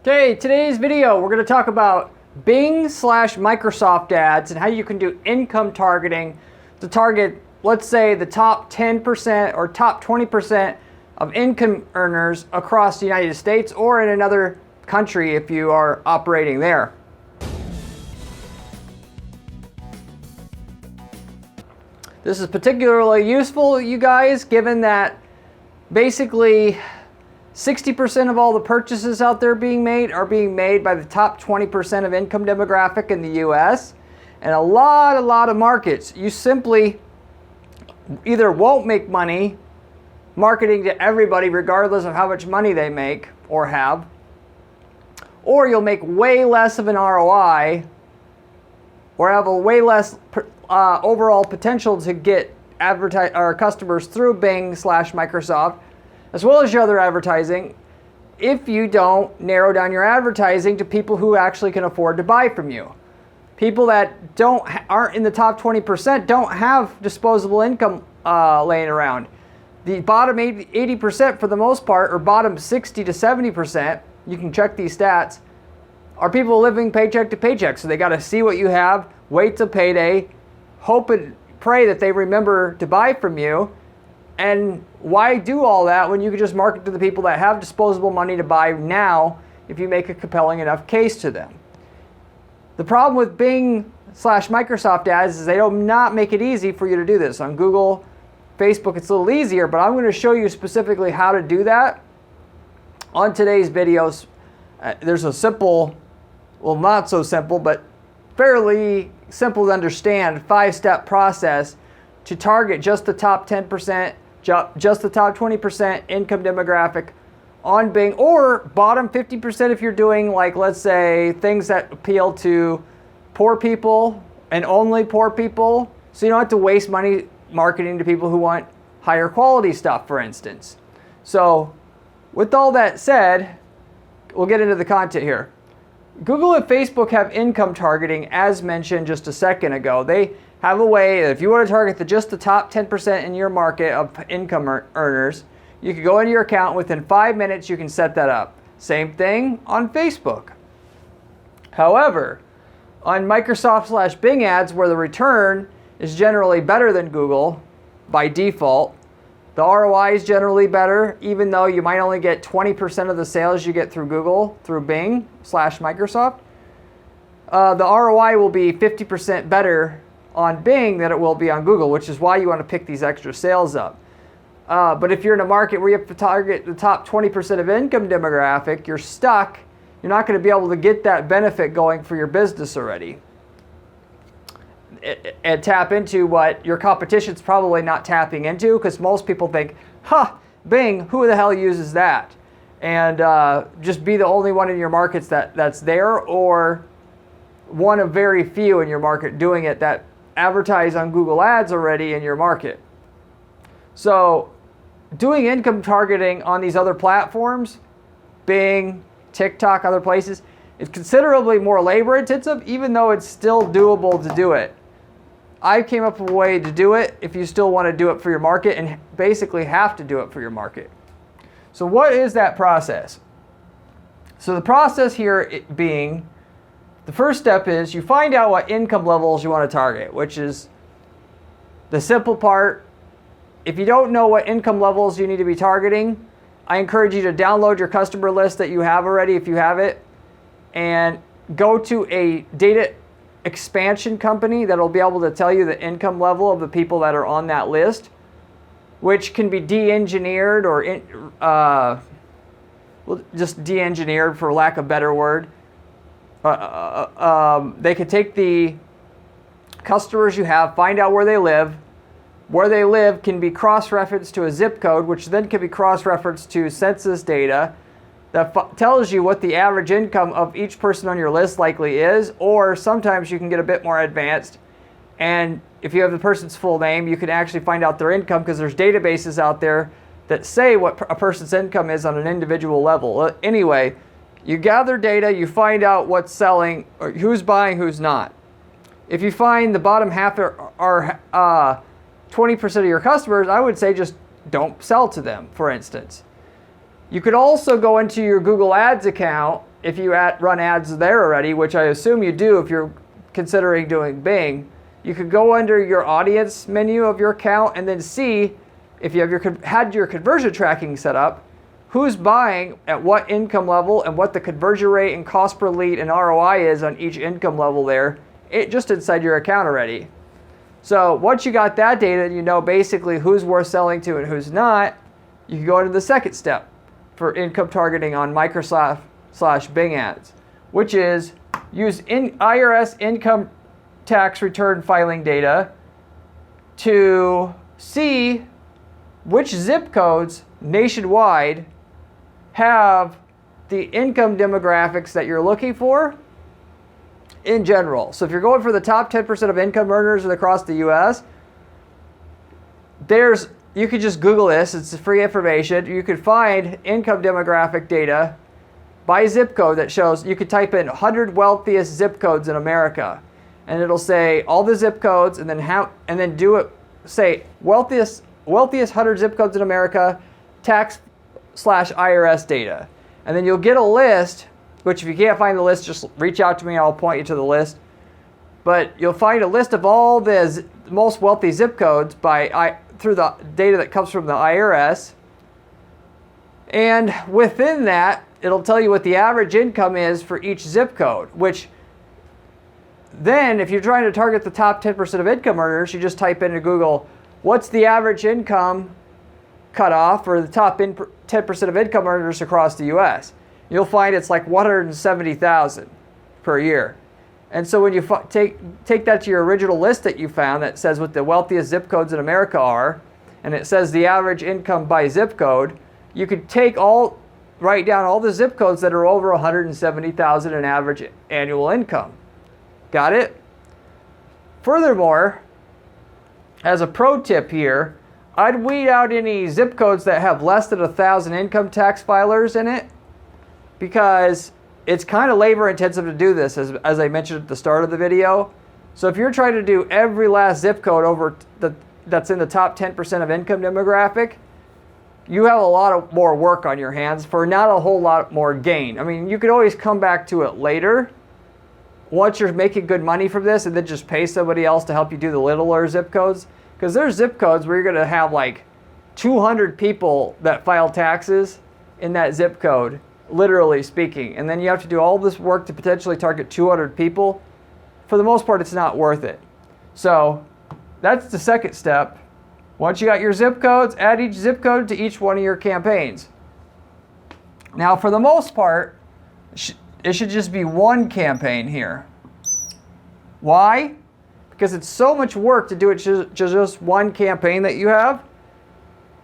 Okay, today's video we're going to talk about Bing/Microsoft ads and how you can do income targeting to target, let's say, the top 10% or top 20% of income earners across the United States or in another country if you are operating there. This is particularly useful, you guys, given that basically 60% of all the purchases out there being made are being made by the top 20% of income demographic in the US. And a lot of markets, you simply either won't make money marketing to everybody regardless of how much money they make or have, or you'll make way less of an ROI or have a way less overall potential to get customers through Bing/Microsoft, as well as your other advertising, if you don't narrow down your advertising to people who actually can afford to buy from you. People that aren't in the top 20% don't have disposable income laying around. The bottom 80% for the most part, or bottom 60 to 70%, you can check these stats, are people living paycheck to paycheck. So they got to see what you have, wait till payday, hope and pray that they remember to buy from you. And why do all that when you can just market to the people that have disposable money to buy now if you make a compelling enough case to them? The problem with Bing/Microsoft ads is they do not make it easy for you to do this. On Google, Facebook, it's a little easier, but I'm going to show you specifically how to do that on today's videos. There's a simple, well, not so simple, but fairly simple to understand 5-step process to target just the top 10%, just the top 20% income demographic on Bing, or bottom 50% if you're doing, like, let's say, things that appeal to poor people and only poor people, so you don't have to waste money marketing to people who want higher quality stuff, for instance. So with all that said, we'll get into the content here. Google and Facebook have income targeting, as mentioned just a second ago. They have a way that if you want to target just the top 10% in your market of income earners, you can go into your account, within 5 minutes you can set that up. Same thing on Facebook. However, on Microsoft/Bing ads, where the return is generally better than Google by default, the ROI is generally better, even though you might only get 20% of the sales you get through Google, through Bing/Microsoft. The ROI will be 50% better on Bing than it will be on Google, which is why you want to pick these extra sales up. But if you're in a market where you have to target the top 20% of income demographic, you're stuck. You're not going to be able to get that benefit going for your business already. And tap into what your competition's probably not tapping into, because most people think, Bing, who the hell uses that? And just be the only one in your markets that's there, or one of very few in your market doing it that advertise on Google Ads already in your market. So doing income targeting on these other platforms, Bing, TikTok, other places, is considerably more labor intensive, even though it's still doable to do it. I came up with a way to do it if you still want to do it for your market, and basically have to do it for your market. So what is that process? So the process here being, the first step is you find out what income levels you want to target, which is the simple part. If you don't know what income levels you need to be targeting, I encourage you to download your customer list that you have already, if you have it, and go to a data expansion company that'll be able to tell you the income level of the people that are on that list, which can be de-engineered or just de-engineered for lack of a better word. They could take the customers you have, find out where they live. Where they live can be cross-referenced to a zip code, which then can be cross-referenced to census data that tells you what the average income of each person on your list likely is, or sometimes you can get a bit more advanced. And if you have the person's full name, you can actually find out their income, because there's databases out there that say what a person's income is on an individual level. Anyway, you gather data, you find out what's selling, or who's buying, who's not. If you find the bottom half are 20% of your customers, I would say just don't sell to them, for instance. You could also go into your Google Ads account if you run ads there already, which I assume you do if you're considering doing Bing, you could go under your audience menu of your account and then see if you have had your conversion tracking set up, who's buying at what income level and what the conversion rate and cost per lead and ROI is on each income level there, just inside your account already. So once you got that data and you know basically who's worth selling to and who's not, you can go into the second step for income targeting on Microsoft/Bing ads, which is use IRS income tax return filing data to see which zip codes nationwide have the income demographics that you're looking for in general. So if you're going for the top 10% of income earners across the US, you could just Google this, it's free information. You could find income demographic data by zip code that shows, you could type in 100 wealthiest zip codes in America, and it'll say all the zip codes and then do it, say wealthiest 100 zip codes in America, tax/IRS data. And then you'll get a list, which if you can't find the list, just reach out to me, I'll point you to the list. But you'll find a list of all the most wealthy zip codes through the data that comes from the IRS. And within that, it'll tell you what the average income is for each zip code, which then if you're trying to target the top 10% of income earners, you just type into Google, what's the average income cutoff for the top 10% of income earners across the US? You'll find it's like 170,000 per year. And so when you take that to your original list that you found that says what the wealthiest zip codes in America are, and it says the average income by zip code, you could write down all the zip codes that are over 170,000 in average annual income. Got it? Furthermore, as a pro tip here, I'd weed out any zip codes that have less than 1,000 income tax filers in it, because it's kind of labor intensive to do this, as I mentioned at the start of the video. So if you're trying to do every last zip code that's in the top 10% of income demographic, you have a lot more work on your hands for not a whole lot more gain. I mean, you could always come back to it later once you're making good money from this, and then just pay somebody else to help you do the littler zip codes. Because there's zip codes where you're going to have like 200 people that file taxes in that zip code, literally speaking. And then you have to do all this work to potentially target 200 people. For the most part, it's not worth it. So that's the second step. Once you got your zip codes, add each zip code to each one of your campaigns. Now, for the most part, it should just be one campaign here. Why? Because it's so much work to do it just one campaign that you have,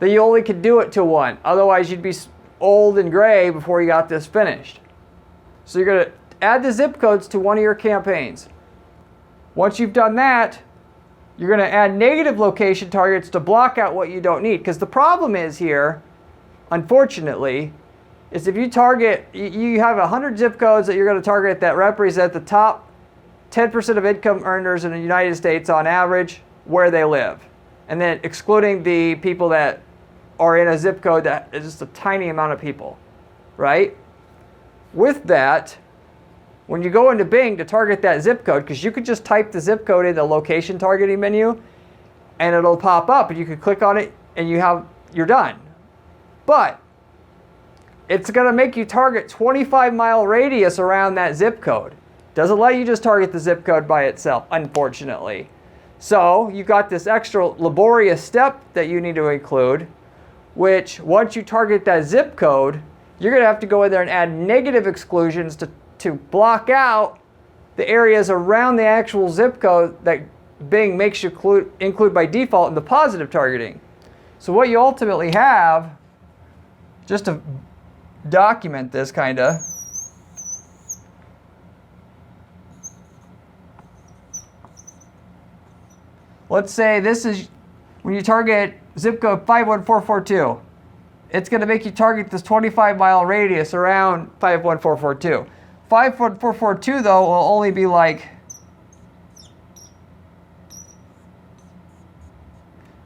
that you only could do it to one. Otherwise, you'd be old and gray before you got this finished. So you're going to add the zip codes to one of your campaigns. Once you've done that, you're going to add negative location targets to block out what you don't need. Because the problem is here, unfortunately, is if you have 100 zip codes that you're going to target that represent the top 10% of income earners in the United States on average where they live. And then excluding the people that are in a zip code that is just a tiny amount of people, right? With that, when you go into Bing to target that zip code, because you could just type the zip code in the location targeting menu and it'll pop up and you can click on it and you're done. But it's going to make you target 25-mile radius around that zip code. Doesn't let you just target the zip code by itself, unfortunately. So you've got this extra laborious step that you need to include, which once you target that zip code, you're going to have to go in there and add negative exclusions to block out the areas around the actual zip code that Bing makes you include by default in the positive targeting. So what you ultimately have, just to document this kind of, let's say this is when you target zip code 51442. It's going to make you target this 25-mile radius around 51442. 51442 though will only be like,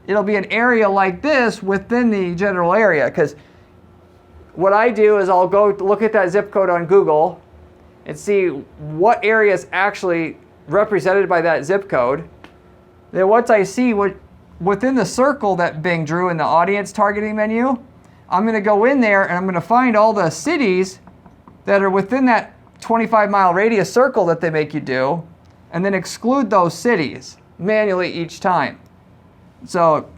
it'll be an area like this within the general area, because what I do is I'll go look at that zip code on Google and see what area is actually represented by that zip code. Then once I see what within the circle that Bing drew in the audience targeting menu, I'm going to go in there and I'm going to find all the cities that are within that 25-mile radius circle that they make you do, and then exclude those cities manually each time. So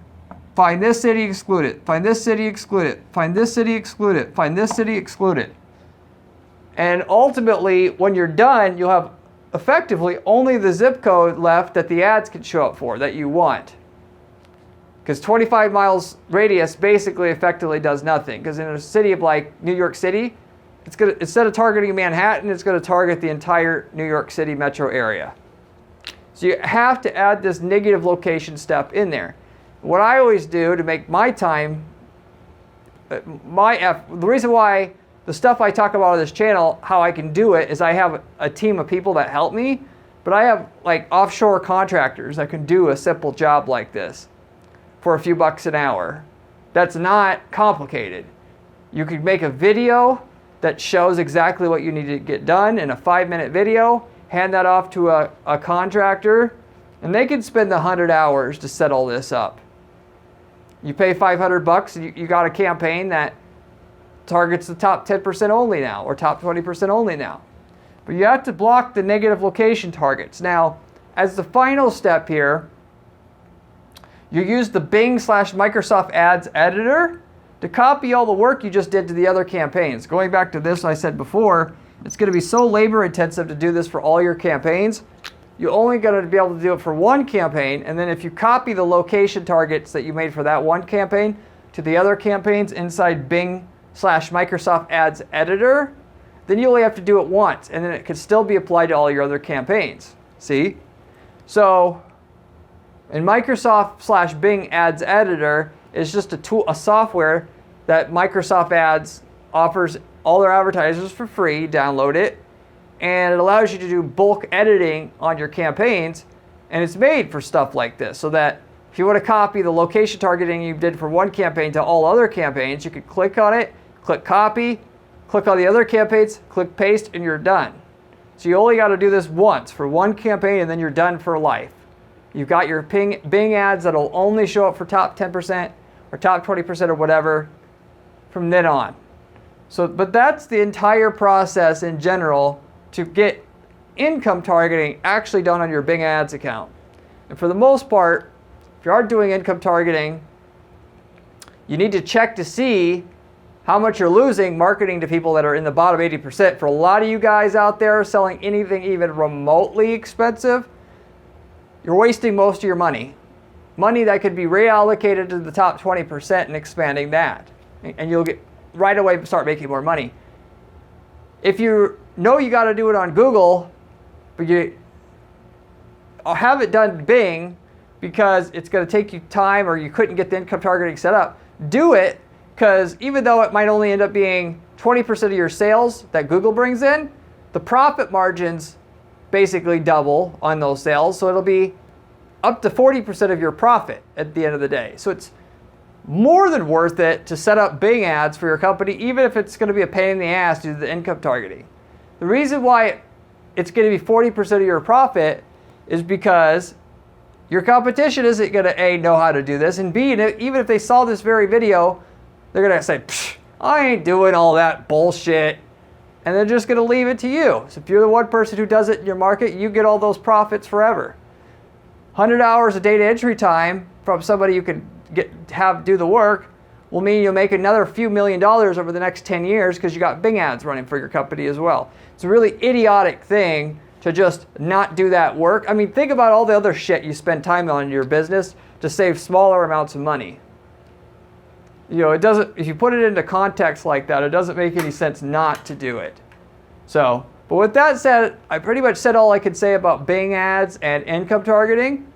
find this city, exclude it. Find this city, exclude it. Find this city, exclude it. Find this city, exclude it. And ultimately, when you're done, you'll have effectively only the zip code left that the ads can show up for that you want. Because 25 miles radius basically effectively does nothing. Because in a city of like New York City, it's gonna, instead of targeting Manhattan, it's going to target the entire New York City metro area. So you have to add this negative location step in there. What I always do to make my time, the reason why the stuff I talk about on this channel, how I can do it, is I have a team of people that help me, but I have like offshore contractors that can do a simple job like this for a few bucks an hour. That's not complicated. You could make a video that shows exactly what you need to get done in a 5-minute video, hand that off to a contractor, and they can spend the 100 hours to set all this up. You pay $500 and you got a campaign that targets the top 10% only now, or top 20% only now. But you have to block the negative location targets. Now, as the final step here, you use the Bing/Microsoft Ads editor to copy all the work you just did to the other campaigns. Going back to this I said before, it's going to be so labor intensive to do this for all your campaigns. You're only going to be able to do it for one campaign, and then if you copy the location targets that you made for that one campaign to the other campaigns inside Bing/Microsoft Ads editor, then you only have to do it once, and then it can still be applied to all your other campaigns. See? So in Microsoft/Bing Ads editor is just a tool, a software that Microsoft Ads offers all their advertisers for free. Download it, and it allows you to do bulk editing on your campaigns, and it's made for stuff like this, so that if you want to copy the location targeting you did for one campaign to all other campaigns, you could click on it, click copy, click on the other campaigns, click paste, and you're done. So you only got to do this once for one campaign, and then you're done for life. You've got your Bing ads that'll only show up for top 10% or top 20% or whatever from then on. So, but that's the entire process in general to get income targeting actually done on your Bing ads account. And for the most part, if you are doing income targeting, you need to check to see how much you're losing marketing to people that are in the bottom 80%. For a lot of you guys out there selling anything even remotely expensive, you're wasting most of your money. Money that could be reallocated to the top 20% and expanding that. And you'll get right away start making more money. If you know you got to do it on Google, but you have it done Bing because it's going to take you time or you couldn't get the income targeting set up, do it, because even though it might only end up being 20% of your sales that Google brings in, the profit margins basically double on those sales. So it'll be up to 40% of your profit at the end of the day. So it's more than worth it to set up Bing ads for your company, even if it's going to be a pain in the ass to do the income targeting. The reason why it's going to be 40% of your profit is because your competition isn't going to A, know how to do this, and B, even if they saw this very video, they're going to say, Psh, I ain't doing all that bullshit. And they're just going to leave it to you. So if you're the one person who does it in your market, you get all those profits forever. 100 hours of data entry time from somebody you could do the work will mean you'll make another few $1 million over the next 10 years because you got Bing ads running for your company as well. It's a really idiotic thing to just not do that work. I mean, think about all the other shit you spend time on in your business to save smaller amounts of money. You know, it doesn't, if you put it into context like that, it doesn't make any sense not to do it. So, but with that said, I pretty much said all I could say about Bing ads and income targeting.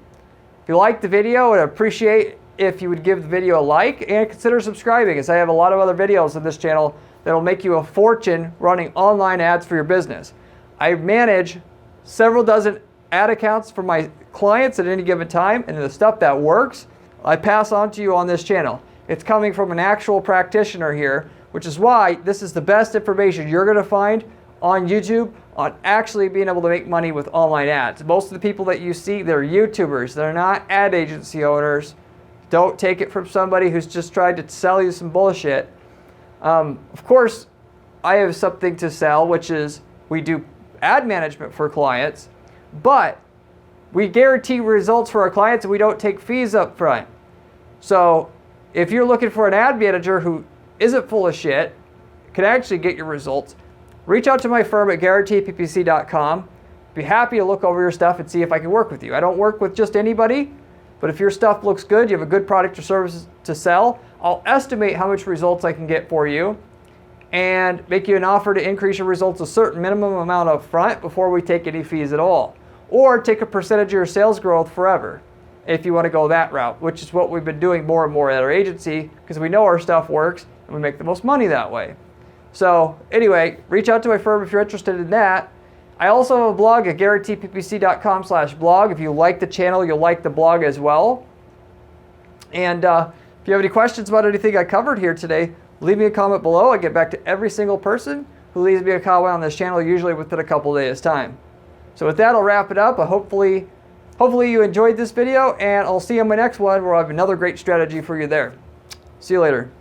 If you liked the video, I'd appreciate if you would give the video a like and consider subscribing, as I have a lot of other videos on this channel that will make you a fortune running online ads for your business. I manage several dozen ad accounts for my clients at any given time, and the stuff that works, I pass on to you on this channel. It's coming from an actual practitioner here, which is why this is the best information you're going to find on YouTube on actually being able to make money with online ads. Most of the people that you see, they're YouTubers. They're not ad agency owners. Don't take it from somebody who's just tried to sell you some bullshit. Of course, I have something to sell, which is we do ad management for clients, but we guarantee results for our clients and we don't take fees up front. So if you're looking for an ad manager who isn't full of shit, can actually get your results, reach out to my firm at guaranteeppc.com. Be happy to look over your stuff and see if I can work with you. I don't work with just anybody, but if your stuff looks good, you have a good product or service to sell, I'll estimate how much results I can get for you and make you an offer to increase your results a certain minimum amount up front before we take any fees at all. Or take a percentage of your sales growth forever if you want to go that route, which is what we've been doing more and more at our agency because we know our stuff works and we make the most money that way. So anyway, reach out to my firm if you're interested in that. I also have a blog at guaranteeppc.com/blog. If you like the channel, you'll like the blog as well. And if you have any questions about anything I covered here today, leave me a comment below. I get back to every single person who leaves me a comment on this channel, usually within a couple days' time. So with that, I'll wrap it up. Hopefully you enjoyed this video, and I'll see you in my next one where I have another great strategy for you there. See you later.